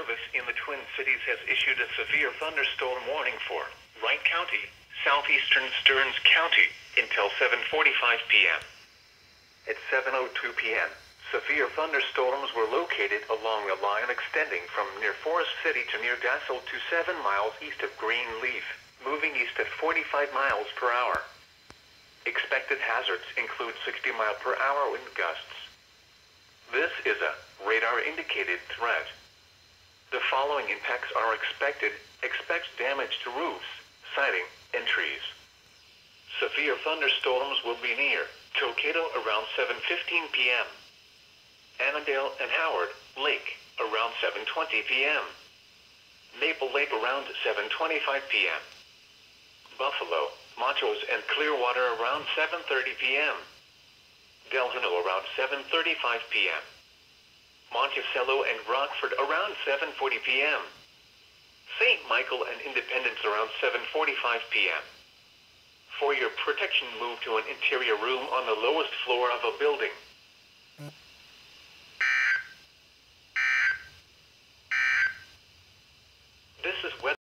Service in the Twin Cities has issued a severe thunderstorm warning for Wright County, southeastern Stearns County, until 7:45 p.m. At 7:02 p.m., severe thunderstorms were located along a line extending from near Forest City to near Dassel to 7 miles east of Greenleaf, moving east at 45 miles per hour. Expected hazards include 60-mile-per-hour wind gusts. This is a radar-indicated threat. The following impacts are expected. Expect damage to roofs, siding, and trees. Severe thunderstorms will be near Cokato around 7:15 p.m. Annandale and Howard Lake around 7:20 p.m. Maple Lake around 7:25 p.m. Buffalo, Montrose, and Clearwater around 7:30 p.m. Delano around 7:35 p.m. Monticello and Rockford around 7:40 p.m. St. Michael and Independence around 7:45 p.m. For your protection, move to an interior room on the lowest floor of a building.